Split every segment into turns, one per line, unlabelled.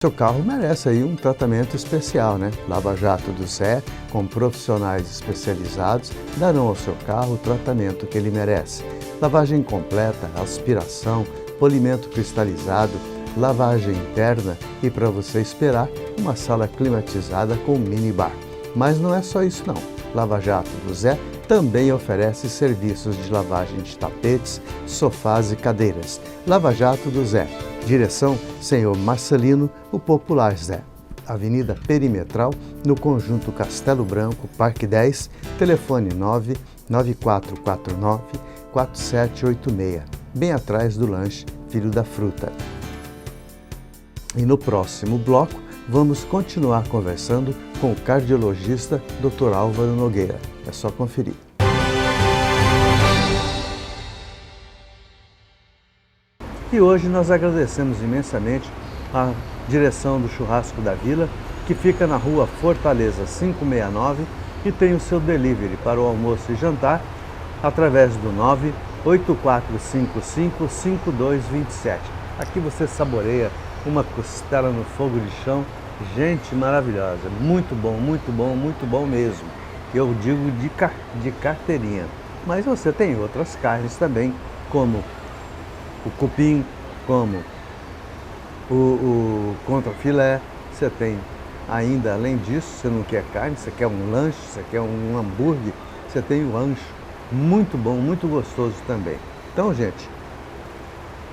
Seu carro merece aí um tratamento especial, né? Lava Jato do Zé, com profissionais especializados, darão ao seu carro o tratamento que ele merece. Lavagem completa, aspiração, polimento cristalizado, lavagem interna e, para você esperar, uma sala climatizada com minibar. Mas não é só isso não. Lava Jato do Zé também oferece serviços de lavagem de tapetes, sofás e cadeiras. Lava Jato do Zé. Direção Senhor Marcelino, o Popular Zé. Avenida Perimetral, no Conjunto Castelo Branco, Parque 10, telefone 99449-4786, bem atrás do lanche Filho da Fruta. E no próximo bloco, vamos continuar conversando com o cardiologista Dr. Álvaro Nogueira. É só conferir. E hoje nós agradecemos imensamente a direção do Churrasco da Vila, que fica na rua Fortaleza 569 e tem o seu delivery para o almoço e jantar através do 984555227. Aqui você saboreia uma costela no fogo de chão, gente maravilhosa, muito bom, muito bom, muito bom mesmo. Eu digo de carteirinha, mas você tem outras carnes também, como o cupim, como o contrafilé. Você tem ainda, além disso, você não quer carne, você quer um lanche, você quer um hambúrguer, você tem o ancho, muito bom, muito gostoso também. Então, gente,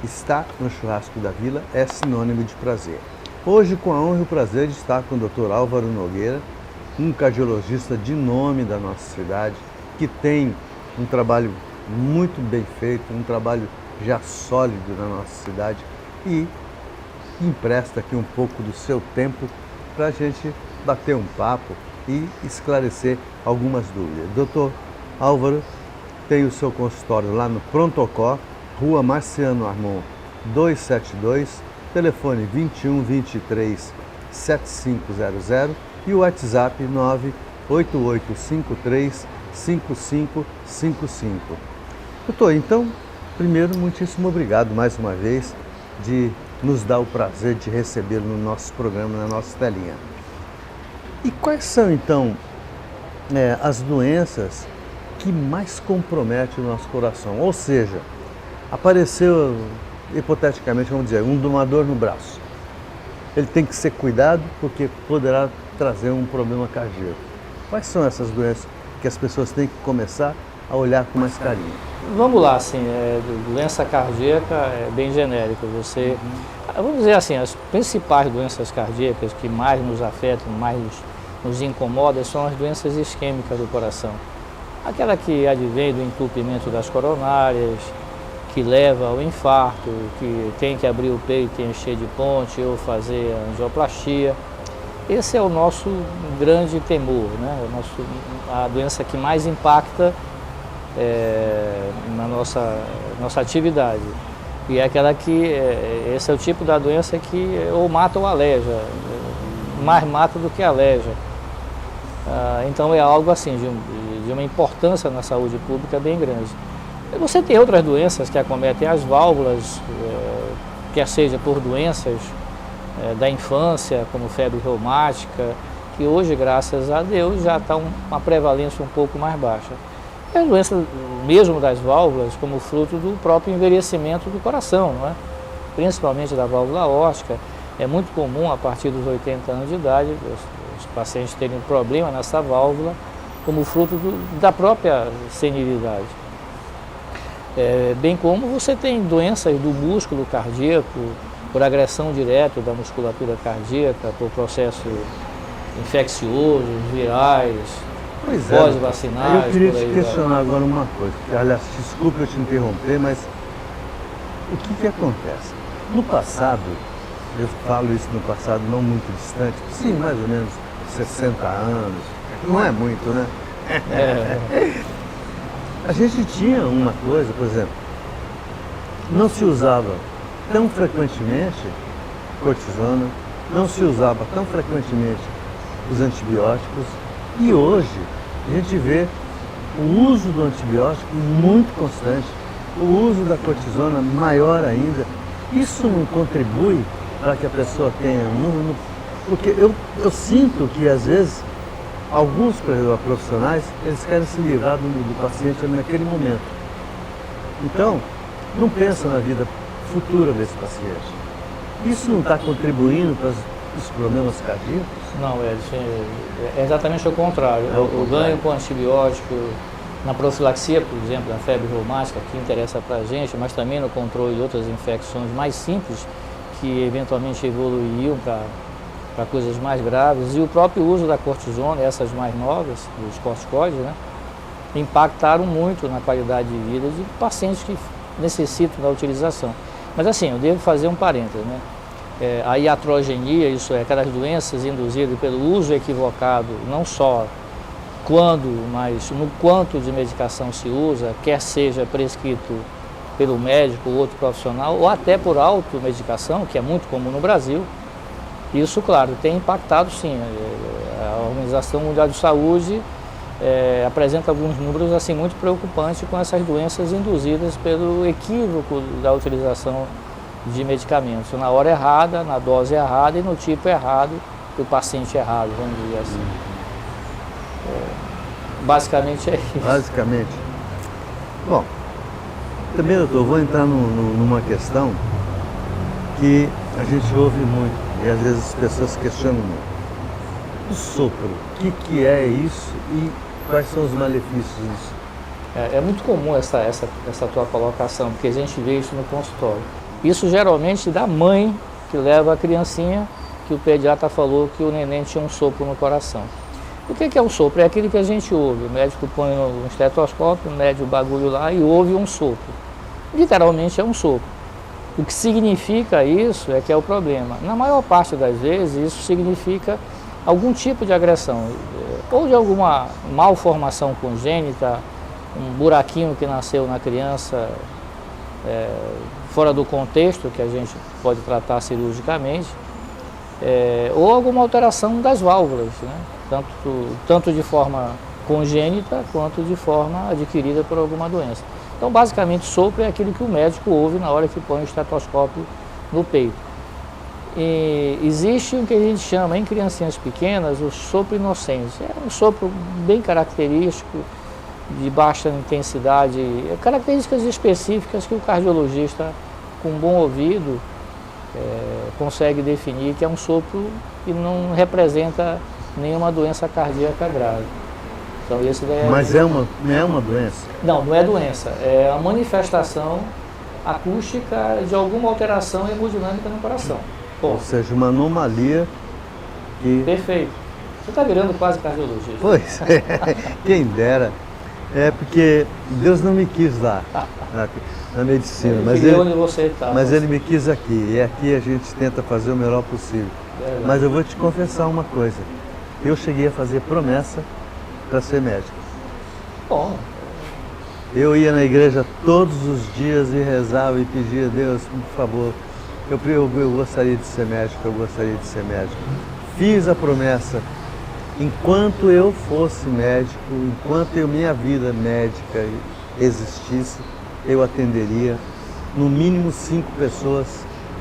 estar no Churrasco da Vila é sinônimo de prazer. Hoje, com a honra e o prazer de estar com o Dr. Álvaro Nogueira, um cardiologista de nome da nossa cidade, que tem um trabalho muito bem feito, um trabalho já sólido na nossa cidade e empresta aqui um pouco do seu tempo para a gente bater um papo e esclarecer algumas dúvidas. Doutor Álvaro tem o seu consultório lá no Prontocó, Rua Marciano Armon 272, telefone 21 23 7500 e o WhatsApp 98853 5555. Doutor, então, primeiro, muitíssimo obrigado mais uma vez de nos dar o prazer de recebê-lo no nosso programa, na nossa telinha. E quais são, então, as doenças que mais comprometem o nosso coração? Ou seja, apareceu, hipoteticamente, vamos dizer, uma dor no braço. Ele tem que ser cuidado porque poderá trazer um problema cardíaco. Quais são essas doenças que as pessoas têm que começar a olhar com mais carinho?
Vamos lá, assim, doença cardíaca é bem genérico. Vamos dizer assim, as principais doenças cardíacas que mais nos afetam, mais nos incomodam, são as doenças isquêmicas do coração. Aquela que advém do entupimento das coronárias, que leva ao infarto, que tem que abrir o peito e encher de ponte ou fazer a angioplastia. Esse é o nosso grande temor, né? A doença que mais impacta na nossa atividade. E é aquela que, esse é o tipo da doença que ou mata ou aleja, mais mata do que aleja. Então é algo assim, de uma importância na saúde pública bem grande. E você tem outras doenças que acometem as válvulas, quer seja por doenças da infância, como febre reumática, que hoje, graças a Deus, já está uma prevalência um pouco mais baixa. E as doenças mesmo das válvulas, como fruto do próprio envelhecimento do coração, não é? Principalmente da válvula aórtica. É muito comum, a partir dos 80 anos de idade, os pacientes terem problema nessa válvula, como fruto da própria senilidade. Bem como você tem doenças do músculo cardíaco, por agressão direta da musculatura cardíaca, por processo infecciosos, virais, pós-vacinais.
Eu queria te questionar agora uma coisa. Aliás, desculpe eu te interromper, mas o que acontece? No passado, eu falo isso no passado não muito distante, sim, mais ou menos 60 anos, não é muito, né? A gente tinha uma coisa, por exemplo, não se usava tão frequentemente cortisona, não se usava tão frequentemente os antibióticos e hoje a gente vê o uso do antibiótico muito constante, o uso da cortisona maior ainda. Isso não contribui para que a pessoa tenha. Porque eu sinto que, às vezes, alguns profissionais, eles querem se livrar do paciente naquele momento. Então, não pensa na vida futura desse paciente. Isso não está contribuindo para os problemas cardíacos?
Não, é exatamente o contrário. O ganho com antibiótico, na profilaxia, por exemplo, da febre reumática, que interessa para a gente, mas também no controle de outras infecções mais simples, que eventualmente evoluiriam para coisas mais graves, e o próprio uso da cortisona, essas mais novas, dos corticoides, né, impactaram muito na qualidade de vida de pacientes que necessitam da utilização. Mas assim, eu devo fazer um parênteses, né? A iatrogenia, isso é, aquelas doenças induzidas pelo uso equivocado, não só quando, mas no quanto de medicação se usa, quer seja prescrito pelo médico ou outro profissional, ou até por automedicação, que é muito comum no Brasil. Isso, claro, tem impactado sim. A Organização Mundial de Saúde apresenta alguns números assim muito preocupantes com essas doenças induzidas pelo equívoco da utilização de medicamentos, na hora errada, na dose errada e no tipo errado, do paciente errado, vamos dizer assim. Basicamente é isso.
Basicamente. Bom, também, doutor, vou entrar numa questão que a gente ouve muito e às vezes as pessoas questionam muito. O sopro, o que é isso e quais são os malefícios disso?
É muito comum essa tua colocação, porque a gente vê isso no consultório. Isso geralmente da mãe que leva a criancinha, que o pediatra falou que o neném tinha um sopro no coração. O que é um sopro? É aquele que a gente ouve. O médico põe um estetoscópio, mede o bagulho lá e ouve um sopro. Literalmente é um sopro. O que significa isso é que é o problema. Na maior parte das vezes, isso significa algum tipo de agressão, ou de alguma malformação congênita, um buraquinho que nasceu na criança fora do contexto, que a gente pode tratar cirurgicamente, ou alguma alteração das válvulas, né? Tanto de forma congênita quanto de forma adquirida por alguma doença. Então, basicamente, sopro é aquilo que o médico ouve na hora que põe o estetoscópio no peito. E existe o que a gente chama, em criancinhas pequenas, o sopro inocente. É um sopro bem característico, de baixa intensidade, características específicas que o cardiologista, com um bom ouvido, consegue definir que é um sopro que não representa nenhuma doença cardíaca grave. Então, esse daí
Mas não é uma doença?
Não é doença. É a manifestação acústica de alguma alteração hemodinâmica no coração.
Ou seja, uma anomalia que...
Perfeito. Você está virando quase cardiologista.
Pois é, quem dera. É porque Deus não me quis lá na medicina, mas ele me quis aqui. E aqui a gente tenta fazer o melhor possível. Mas eu vou te confessar uma coisa. Eu cheguei a fazer promessa para ser médico.
Bom.
Eu ia na igreja todos os dias e rezava e pedia a Deus, por favor, eu gostaria de ser médico, eu gostaria de ser médico. Fiz a promessa, enquanto eu fosse médico, enquanto minha vida médica existisse, eu atenderia no mínimo 5 pessoas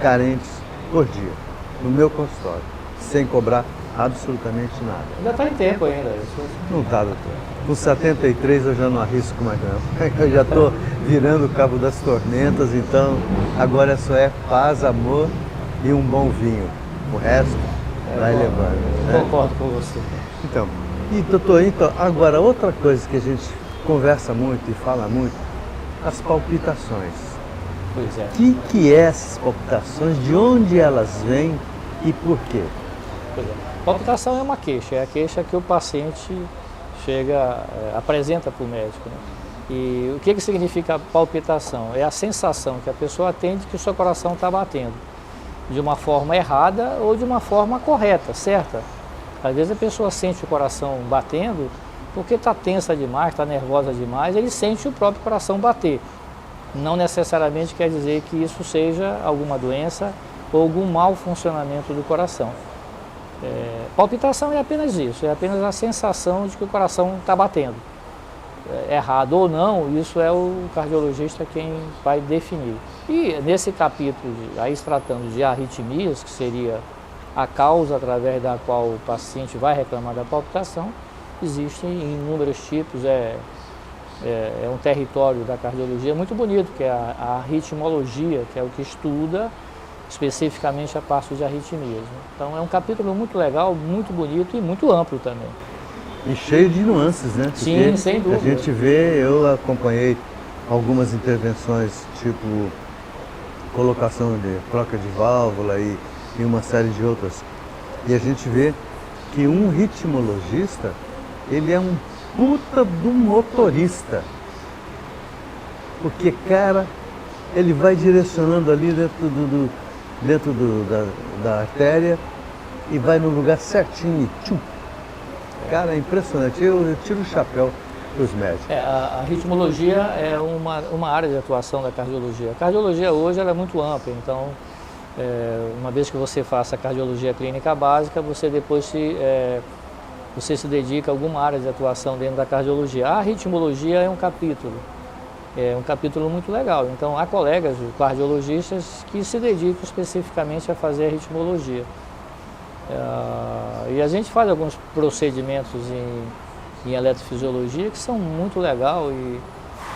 carentes por dia, no meu consultório, sem cobrar absolutamente nada.
Ainda está em tempo ainda.
Não está, doutor. Com 73 eu já não arrisco mais não. Eu já estou virando o cabo das tormentas, então agora só é paz, amor e um bom vinho. O resto vai levando. Né?
Concordo com você.
Então, doutor, agora outra coisa que a gente conversa muito e fala muito, as palpitações.
Pois é.
O que é essas palpitações, de onde elas vêm e por quê?
Pois é. Palpitação é uma queixa, é a queixa que o paciente apresenta para o médico. Né? E o que significa palpitação? É a sensação que a pessoa tem de que o seu coração está batendo de uma forma errada ou de uma forma correta, certa. Às vezes a pessoa sente o coração batendo porque está tensa demais, está nervosa demais, ele sente o próprio coração bater. Não necessariamente quer dizer que isso seja alguma doença ou algum mau funcionamento do coração. Palpitação é apenas isso, é apenas a sensação de que o coração está batendo. errado ou não, isso é o cardiologista quem vai definir. E nesse capítulo, aí se tratando de arritmias, que seria a causa através da qual o paciente vai reclamar da palpitação, existem inúmeros tipos, é um território da cardiologia muito bonito, que é a arritmologia, que é o que estuda especificamente a parte de arritmias, né? Então é um capítulo muito legal, muito bonito e muito amplo também.
E cheio de nuances, né? Porque
sim, sem dúvida.
A gente vê, eu acompanhei algumas intervenções, tipo colocação de troca de válvula e uma série de outras. E a gente vê que um ritmologista, ele é um puta do motorista. Porque, cara, ele vai direcionando ali dentro da artéria e vai no lugar certinho e tchum. Cara, é impressionante. Eu tiro o chapéu para os médicos.
A ritmologia é uma área de atuação da cardiologia. A cardiologia hoje ela é muito ampla, então, uma vez que você faça a cardiologia clínica básica, você depois você se dedica a alguma área de atuação dentro da cardiologia. A ritmologia é um capítulo muito legal. Então, há colegas cardiologistas que se dedicam especificamente a fazer a ritmologia. E a gente faz alguns procedimentos em eletrofisiologia que são muito legais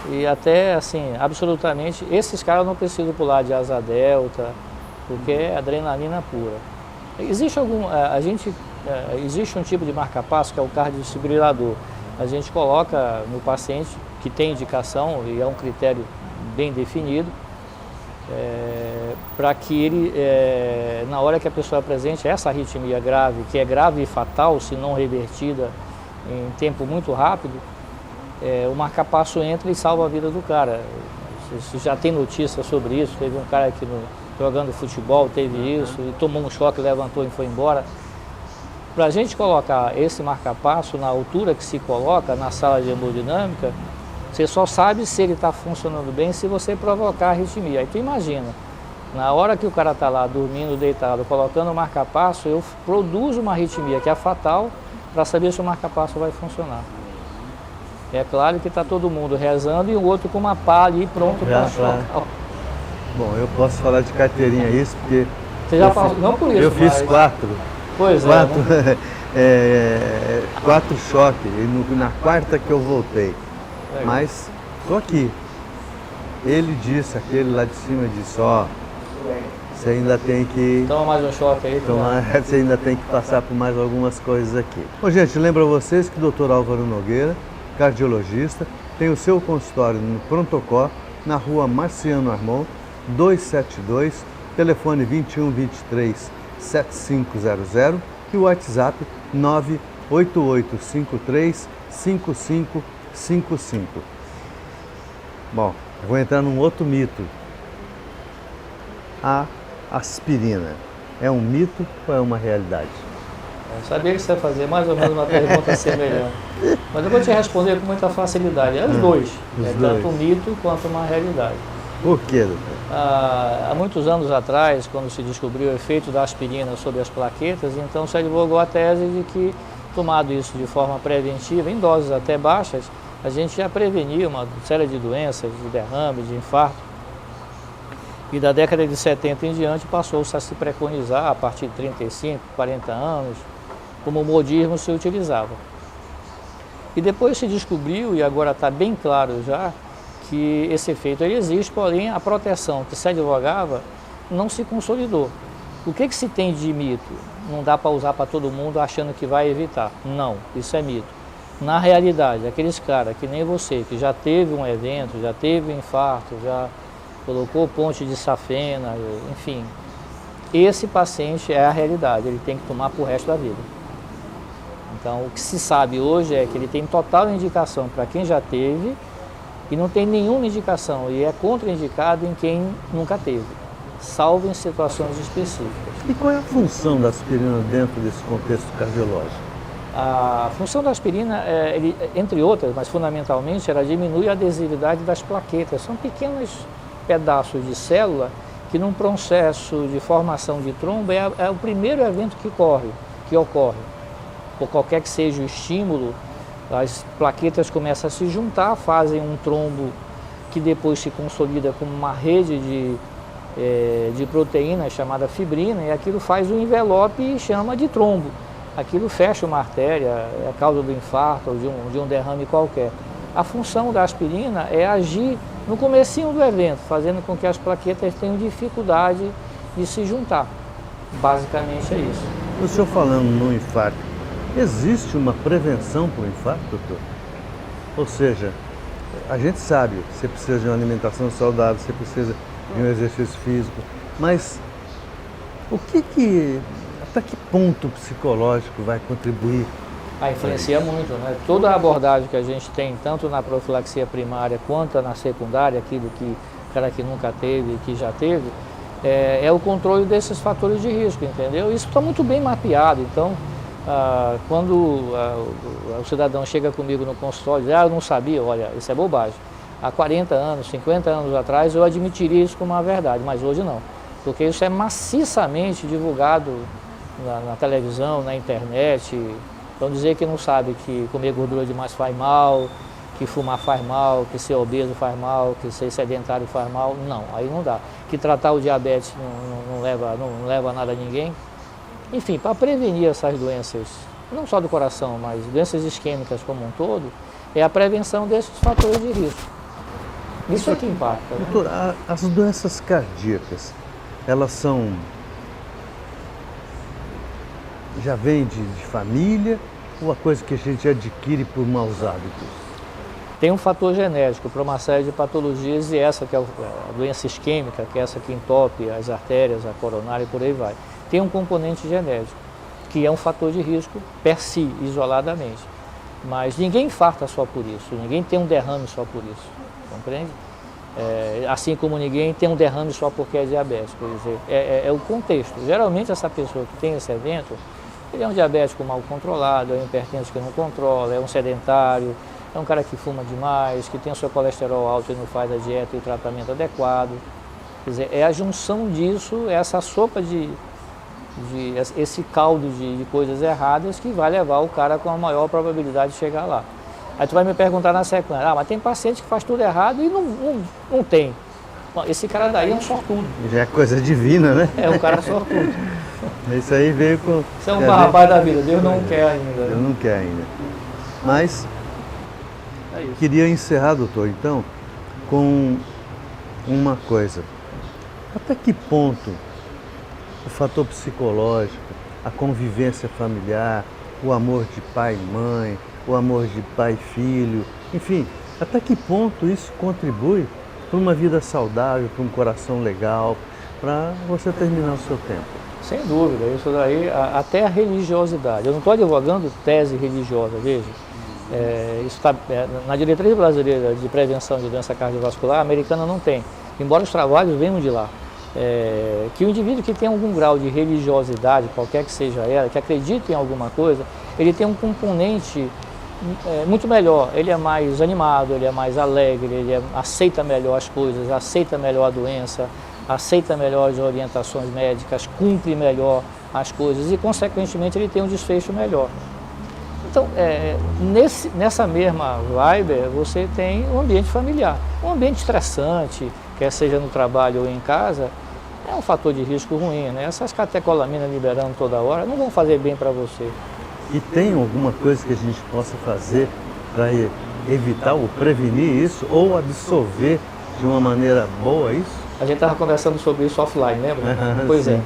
e até, assim, absolutamente, esses caras não precisam pular de asa delta, porque é adrenalina pura. Existe um tipo de marca-passo que é o cardiodesfibrilador. A gente coloca no paciente que tem indicação, e é um critério bem definido, para que ele, na hora que a pessoa apresente essa arritmia grave, que é grave e fatal, se não revertida em tempo muito rápido, o marca-passo entra e salva a vida do cara. Você já tem notícia sobre isso, teve um cara aqui jogando futebol, teve isso, e tomou um choque, levantou e foi embora. Para a gente colocar esse marca-passo na altura que se coloca na sala de hemodinâmica, você só sabe se ele está funcionando bem se você provocar arritmia. Aí tu imagina, na hora que o cara está lá dormindo, deitado, colocando o marca-passo, eu produzo uma arritmia que é fatal para saber se o marca-passo vai funcionar. É claro que está todo mundo rezando e o outro com uma pá ali pronto para chocar.
Bom, eu posso falar de carteirinha isso, porque
você já falou, não por isso,
eu fiz 4.
Pois
quatro choques, e na quarta que eu voltei. Legal. Mas estou aqui. Ele disse, aquele lá de cima disse, você ainda tem que...
Toma mais um choque aí.
Você ainda tem que passar por mais algumas coisas aqui. Bom, gente, lembro a vocês que o Dr. Álvaro Nogueira, cardiologista, tem o seu consultório no Prontocó, na rua Marciano Armon, 272, telefone 21 23 7500 e o WhatsApp 98853 5555. Bom, vou entrar num outro mito. A aspirina é um mito ou é uma realidade?
Eu sabia que você ia fazer mais ou menos uma pergunta semelhante. Mas eu vou te responder com muita facilidade. É os dois. Tanto um mito quanto uma realidade.
Por quê, doutor?
Há muitos anos atrás, quando se descobriu o efeito da aspirina sobre as plaquetas, então se advogou a tese de que, tomado isso de forma preventiva, em doses até baixas, a gente já prevenia uma série de doenças, de derrame, de infarto. E da década de 70 em diante passou-se a se preconizar, a partir de 35, 40 anos, como o modismo se utilizava. E depois se descobriu, e agora está bem claro já, que esse efeito ele existe, porém a proteção que se advogava não se consolidou. O que se tem de mito? Não dá para usar para todo mundo achando que vai evitar. Não, isso é mito. Na realidade, aqueles caras que nem você, que já teve um evento, já teve um infarto, já colocou ponte de safena, enfim, esse paciente é a realidade, ele tem que tomar para o resto da vida. Então, o que se sabe hoje é que ele tem total indicação para quem já teve e não tem nenhuma indicação, e é contraindicado em quem nunca teve, salvo em situações específicas.
E qual é a função da aspirina dentro desse contexto cardiológico?
A função da aspirina, entre outras, mas fundamentalmente, ela diminui a adesividade das plaquetas. São pequenos pedaços de célula que num processo de formação de trombo é o primeiro evento que ocorre, por qualquer que seja o estímulo As plaquetas começam a se juntar, fazem um trombo que depois se consolida como uma rede de proteínas chamada fibrina, e aquilo faz um envelope e chama de trombo. Aquilo fecha uma artéria, é a causa do infarto ou de um derrame qualquer. A função da aspirina é agir no comecinho do evento, fazendo com que as plaquetas tenham dificuldade de se juntar. Basicamente é isso.
O senhor falando no infarto, existe uma prevenção para o infarto, doutor? Ou seja, a gente sabe, você precisa de uma alimentação saudável, você precisa de um exercício físico, mas até que ponto o psicológico vai contribuir?
Influencia muito, né? Toda a abordagem que a gente tem, tanto na profilaxia primária quanto na secundária, aquilo que o cara que nunca teve e que já teve, é o controle desses fatores de risco, entendeu? Isso está muito bem mapeado, então, quando o cidadão chega comigo no consultório e diz, eu não sabia, olha, isso é bobagem. Há 40 anos, 50 anos atrás, eu admitiria isso como uma verdade, mas hoje não, porque isso é maciçamente divulgado na televisão, na internet. Então dizer que não sabe que comer gordura demais faz mal, que fumar faz mal, que ser obeso faz mal, que ser sedentário faz mal, não, aí não dá. Que tratar o diabetes não leva a nada a ninguém. Enfim, para prevenir essas doenças, não só do coração, mas doenças isquêmicas como um todo, é a prevenção desses fatores de risco. Isso é que impacta.
Doutor, as doenças cardíacas, elas já vêm de família ou a coisa que a gente adquire por maus hábitos?
Tem um fator genético para uma série de patologias, e essa que é a doença isquêmica, que é essa que entope as artérias, a coronária e por aí vai. Tem um componente genético, que é um fator de risco per si, isoladamente. Mas ninguém infarta só por isso, ninguém tem um derrame só por isso, compreende? Assim como ninguém tem um derrame só porque é diabético, quer dizer, é o contexto. Geralmente essa pessoa que tem esse evento, ele é um diabético mal controlado, é um hipertenso que não controla, é um sedentário, é um cara que fuma demais, que tem o seu colesterol alto e não faz a dieta e o tratamento adequado. Quer dizer, é a junção disso, essa sopa esse caldo de coisas erradas que vai levar o cara com a maior probabilidade de chegar lá. Aí tu vai me perguntar na sequência, mas tem paciente que faz tudo errado e não tem. Bom, esse cara daí é um sortudo.
Já é coisa divina, né?
É um cara sortudo.
Isso aí veio com...
Isso é um rapaz da vida, Deus não quer ainda.
Deus não quer ainda. Mas, queria encerrar, doutor, então, com uma coisa. Até que ponto o fator psicológico, a convivência familiar, o amor de pai e mãe, o amor de pai e filho, enfim, até que ponto isso contribui para uma vida saudável, para um coração legal, para você terminar o seu tempo?
Sem dúvida, isso daí, até a religiosidade. Eu não estou advogando tese religiosa, veja. Isso tá, na Diretriz Brasileira de Prevenção de Doença Cardiovascular, a americana não tem, embora os trabalhos venham de lá. Que o indivíduo que tem algum grau de religiosidade, qualquer que seja ela, que acredita em alguma coisa, ele tem um componente muito melhor, ele é mais animado, ele é mais alegre, ele aceita melhor as coisas, aceita melhor a doença, aceita melhor as orientações médicas, cumpre melhor as coisas e, consequentemente, ele tem um desfecho melhor. Então, nessa mesma vibe, você tem um ambiente familiar, um ambiente estressante, quer seja no trabalho ou em casa, é um fator de risco ruim, né? Essas catecolaminas liberando toda hora não vão fazer bem para você.
E tem alguma coisa que a gente possa fazer para evitar ou prevenir isso ou absorver de uma maneira boa isso?
A gente estava conversando sobre isso offline, lembra? Pois
sim.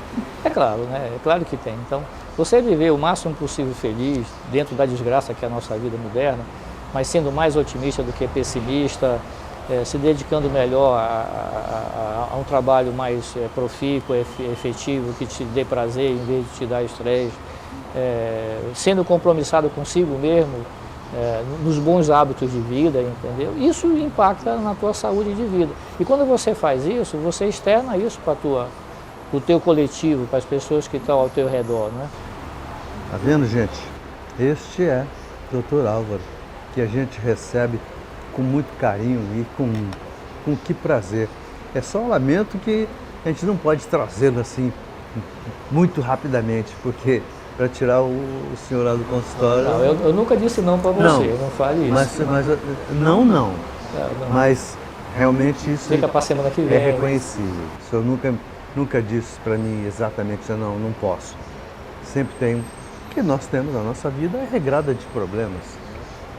É claro, né? É claro que tem. Então, você viver o máximo possível feliz dentro da desgraça que é a nossa vida moderna, mas sendo mais otimista do que pessimista, se dedicando melhor a um trabalho mais profícuo, efetivo, que te dê prazer em vez de te dar estresse, sendo compromissado consigo mesmo, nos bons hábitos de vida, entendeu? Isso impacta na tua saúde de vida. E quando você faz isso, você externa isso para o teu coletivo, para as pessoas que estão ao teu redor, né?
Tá vendo, gente? Este é o Dr. Álvaro, que a gente recebe com muito carinho e com que prazer. É só um lamento que a gente não pode trazê-lo assim muito rapidamente, porque para tirar o senhor lá do consultório.
Não, eu nunca disse não para você, não fale isso.
Não.
Não.
Mas realmente isso
Fica para a semana que
é
vem.
reconhecível. O senhor nunca disse para mim exatamente, não posso. Sempre tem, porque nós temos, a nossa vida é regrada de problemas.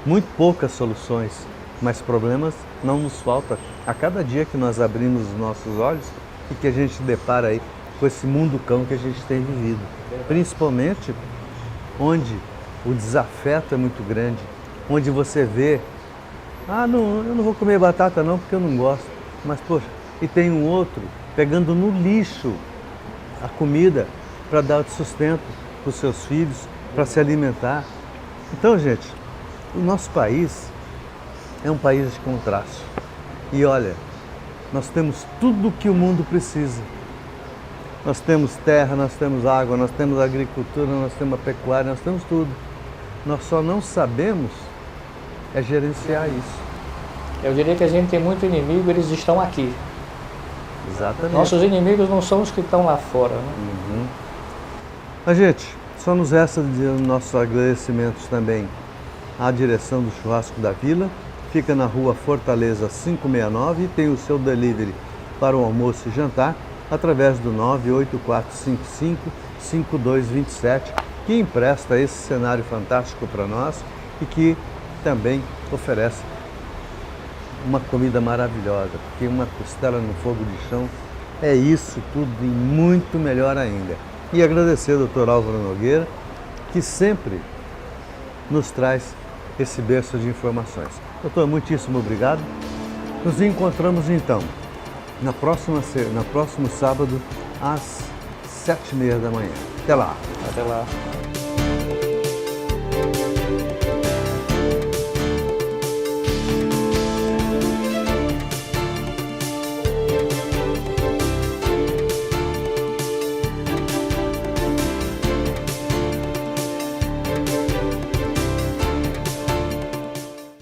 Muito poucas soluções, mas problemas não nos faltam. A cada dia que nós abrimos os nossos olhos e que a gente depara aí com esse mundo cão que a gente tem vivido. Principalmente onde o desafeto é muito grande, onde você vê, eu não vou comer batata não porque eu não gosto, mas poxa, e tem um outro pegando no lixo a comida para dar sustento para os seus filhos, para se alimentar. Então, gente, o nosso país é um país de contraste. E olha, nós temos tudo o que o mundo precisa. Nós temos terra, nós temos água, nós temos agricultura, nós temos a pecuária, nós temos tudo. Nós só não sabemos gerenciar isso.
Eu diria que a gente tem muito inimigo, eles estão aqui.
Exatamente.
Nossos inimigos não são os que estão lá fora, né?
Uhum. Mas, gente, só nos resta dizer nossos agradecimentos também à direção do Churrasco da Vila. Fica na rua Fortaleza 569 e tem o seu delivery para o almoço e jantar através do 98455-5227, que empresta esse cenário fantástico para nós e que também oferece uma comida maravilhosa, porque uma costela no fogo de chão é isso tudo e muito melhor ainda. E agradecer ao Dr. Álvaro Nogueira, que sempre nos traz esse berço de informações. Doutor, muitíssimo obrigado. Nos encontramos então no próximo sábado às 7h30 da manhã. Até lá.
Até lá.